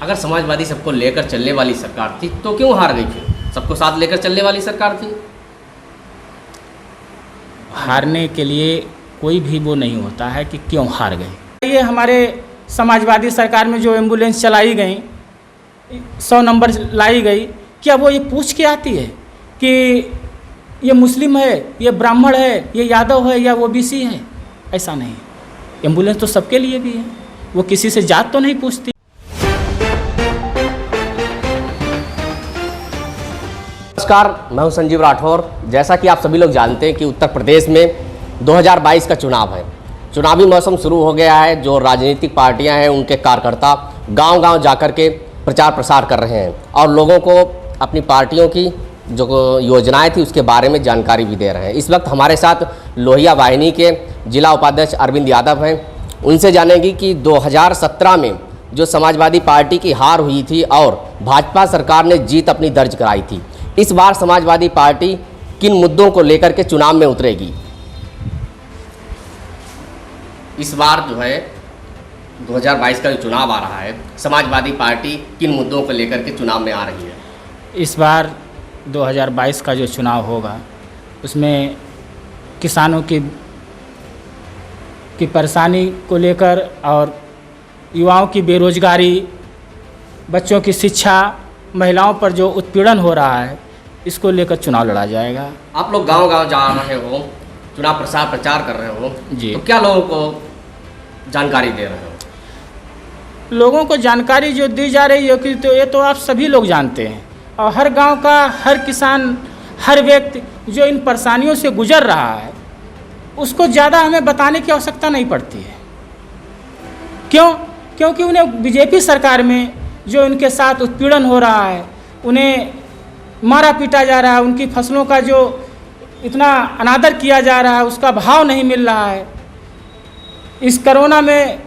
अगर समाजवादी सबको लेकर चलने वाली सरकार थी तो क्यों हार गई फिर? सबको साथ लेकर चलने वाली सरकार थी। हारने के लिए कोई भी वो नहीं होता है कि क्यों हार गए। ये हमारे समाजवादी सरकार में जो एम्बुलेंस चलाई गई, 100 नंबर लाई गई, क्या वो ये पूछ के आती है कि ये मुस्लिम है, ये ब्राह्मण है, ये यादव है या वो ओबीसी है? ऐसा नहीं। एम्बुलेंस तो सबके लिए भी है, वो किसी से जात तो नहीं पूछती। नमस्कार, मैं हूं संजीव राठौर। जैसा कि आप सभी लोग जानते हैं कि उत्तर प्रदेश में 2022 का चुनाव है। चुनावी मौसम शुरू हो गया है। जो राजनीतिक पार्टियां हैं उनके कार्यकर्ता गांव-गांव जाकर के प्रचार प्रसार कर रहे हैं और लोगों को अपनी पार्टियों की जो योजनाएं थी उसके बारे में जानकारी भी दे रहे हैं। इस वक्त हमारे साथ लोहिया वाहिनी के जिला उपाध्यक्ष अरविंद यादव हैं। उनसे जानेंगे कि 2017 में जो समाजवादी पार्टी की हार हुई थी और भाजपा सरकार ने जीत अपनी दर्ज कराई थी, इस बार समाजवादी पार्टी किन मुद्दों को लेकर के चुनाव में उतरेगी। इस बार जो है 2022 का जो चुनाव आ रहा है, समाजवादी पार्टी किन मुद्दों को लेकर के चुनाव में आ रही है। इस बार 2022 का जो चुनाव होगा उसमें किसानों की परेशानी को लेकर और युवाओं की बेरोजगारी, बच्चों की शिक्षा, महिलाओं पर जो उत्पीड़न हो रहा है, इसको लेकर चुनाव लड़ा जाएगा। आप लोग गांव-गांव जा रहे हो, चुनाव प्रचार कर रहे हो जी, तो क्या लोगों को जानकारी दे रहे हो? लोगों को जानकारी जो दी जा रही है कि तो ये तो आप सभी लोग जानते हैं और हर गांव का हर किसान, हर व्यक्ति जो इन परेशानियों से गुजर रहा है, उसको ज़्यादा हमें बताने की आवश्यकता नहीं पड़ती है। क्यों? क्योंकि उन्हें बीजेपी सरकार में जो इनके साथ उत्पीड़न हो रहा है, उन्हें मारा पीटा जा रहा है, उनकी फसलों का जो इतना अनादर किया जा रहा है उसका भाव नहीं मिल रहा है। इस कोरोना में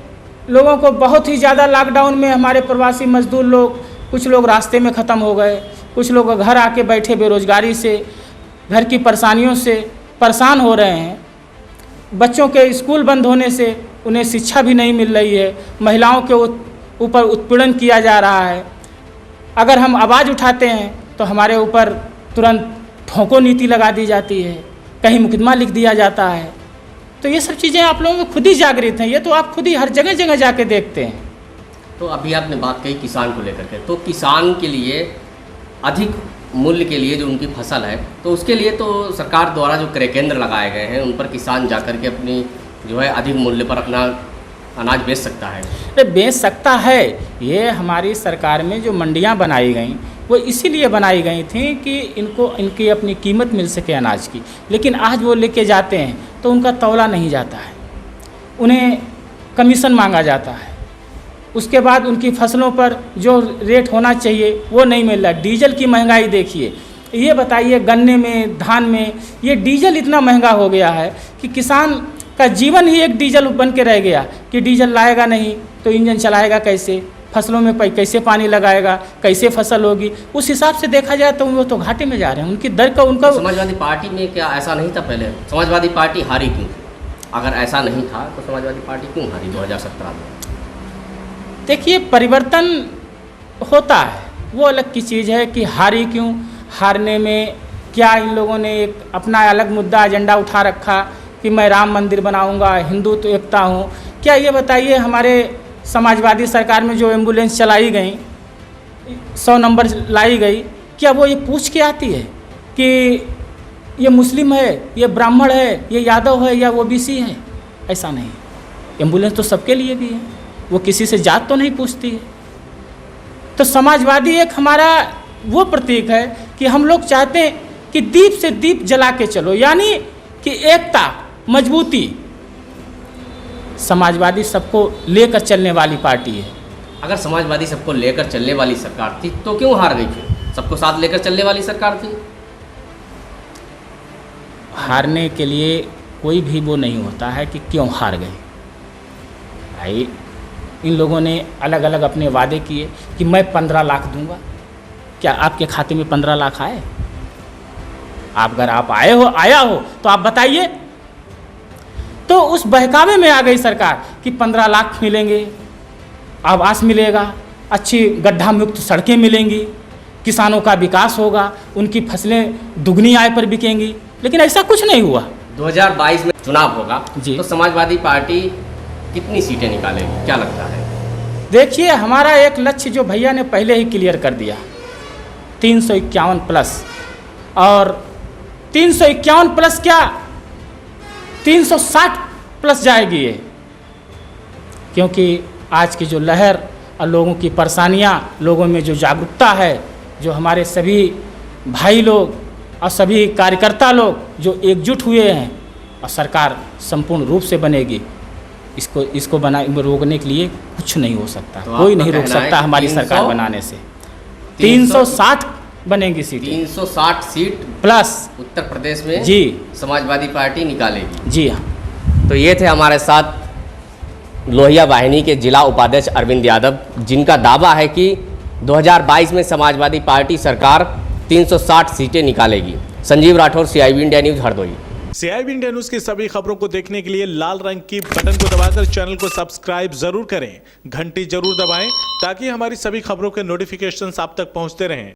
लोगों को बहुत ही ज़्यादा, लॉकडाउन में हमारे प्रवासी मजदूर लोग, कुछ लोग रास्ते में ख़त्म हो गए, कुछ लोग घर आके बैठे बेरोजगारी से, घर की परेशानियों से परेशान हो रहे हैं। बच्चों के स्कूल बंद होने से उन्हें शिक्षा भी नहीं मिल रही है, महिलाओं के ऊपर उत्पीड़न किया जा रहा है। अगर हम आवाज़ उठाते हैं तो हमारे ऊपर तुरंत ठोको नीति लगा दी जाती है, कहीं मुकदमा लिख दिया जाता है। तो ये सब चीज़ें आप लोगों में खुद ही जागृत हैं, ये तो आप खुद ही हर जगह जगह जाके देखते हैं। तो अभी आपने बात कही किसान को लेकर के, तो किसान के लिए अधिक मूल्य के लिए जो उनकी फसल है, तो उसके लिए तो सरकार द्वारा जो क्रय केंद्र लगाए गए हैं, उन पर किसान जाकर के अपनी जो है अधिक मूल्य पर अपना अनाज बेच सकता है। अरे बेच सकता है। ये हमारी सरकार में जो मंडियाँ बनाई गई वो इसीलिए बनाई गई थी कि इनको इनकी अपनी कीमत मिल सके अनाज की। लेकिन आज वो लेके जाते हैं तो उनका तौला नहीं जाता है, उन्हें कमीशन मांगा जाता है। उसके बाद उनकी फसलों पर जो रेट होना चाहिए वो नहीं मिल रहा। डीजल की महंगाई देखिए, ये बताइए, गन्ने में, धान में ये डीजल इतना महंगा हो गया है कि किसान का जीवन ही एक डीजल बन के रह गया कि डीजल लाएगा नहीं तो इंजन चलाएगा कैसे, फसलों में कैसे पानी लगाएगा, कैसे फसल होगी। उस हिसाब से देखा जाए तो वो तो घाटे में जा रहे हैं। उनकी दर का उनका समाजवादी पार्टी में क्या ऐसा नहीं था पहले? समाजवादी पार्टी हारी क्यों? अगर ऐसा नहीं था तो समाजवादी पार्टी क्यों हारी 2017 में? देखिए, परिवर्तन होता है, वो अलग की चीज़ है कि हारी क्यों। हारने में क्या इन लोगों ने एक अपना अलग मुद्दा, एजेंडा उठा रखा कि मैं राम मंदिर बनाऊंगा, हिंदुत्व एकता हूँ। क्या ये बताइए, हमारे समाजवादी सरकार में जो एम्बुलेंस चलाई गई, 100 नंबर लाई गई, क्या वो ये पूछ के आती है कि ये मुस्लिम है, ये ब्राह्मण है, ये यादव है या ओबीसी है? ऐसा नहीं। एम्बुलेंस तो सबके लिए भी है, वो किसी से जात तो नहीं पूछती है। तो समाजवादी एक हमारा वो प्रतीक है कि हम लोग चाहते हैं कि दीप से दीप जला के चलो, यानी कि एकता, मजबूती। समाजवादी सबको लेकर चलने वाली पार्टी है। अगर समाजवादी सबको लेकर चलने वाली सरकार थी तो क्यों हार गई फिर? सबको साथ लेकर चलने वाली सरकार थी। हारने के लिए कोई भी वो नहीं होता है कि क्यों हार गए। भाई, इन लोगों ने अलग अलग अपने वादे किए कि मैं 15 लाख दूंगा। क्या आपके खाते में 15 लाख आए? अगर आप आया हो तो आप बताइए। तो उस बहकावे में आ गई सरकार कि 15 लाख मिलेंगे, आवास मिलेगा, अच्छी गड्ढा मुक्त सड़कें मिलेंगी, किसानों का विकास होगा, उनकी फसलें दुगनी आय पर बिकेंगी। लेकिन ऐसा कुछ नहीं हुआ। 2022 में चुनाव होगा जी। तो समाजवादी पार्टी कितनी सीटें निकालेगी, क्या लगता है? देखिए, हमारा एक लक्ष्य जो भैया ने पहले ही क्लियर कर दिया, 351 प्लस। और 351 प्लस क्या, 360 प्लस जाएगी ये, क्योंकि आज की जो लहर और लोगों की परेशानियां, लोगों में जो जागरूकता है, जो हमारे सभी भाई लोग और सभी कार्यकर्ता लोग जो एकजुट हुए हैं, और सरकार संपूर्ण रूप से बनेगी। इसको रोकने के लिए कुछ नहीं हो सकता, तो कोई नहीं रोक सकता हमारी सरकार बनाने से। 360 बनेंगी सीटें, 360 सीट प्लस उत्तर प्रदेश में जी समाजवादी पार्टी निकालेगी। जी हाँ। तो ये थे हमारे साथ लोहिया वाहिनी के जिला उपाध्यक्ष अरविंद यादव, जिनका दावा है कि 2022 में समाजवादी पार्टी सरकार 360 सीटें निकालेगी। Sanjeev Rathore, CIB India news, Hardoi. CIB India news की सभी खबरों को देखने के लिए लाल रंग की बटन को दबाकर चैनल को सब्सक्राइब जरूर करें, घंटी जरूर दबाएं ताकि हमारी सभी खबरों के नोटिफिकेशंस आप तक पहुंचते रहें।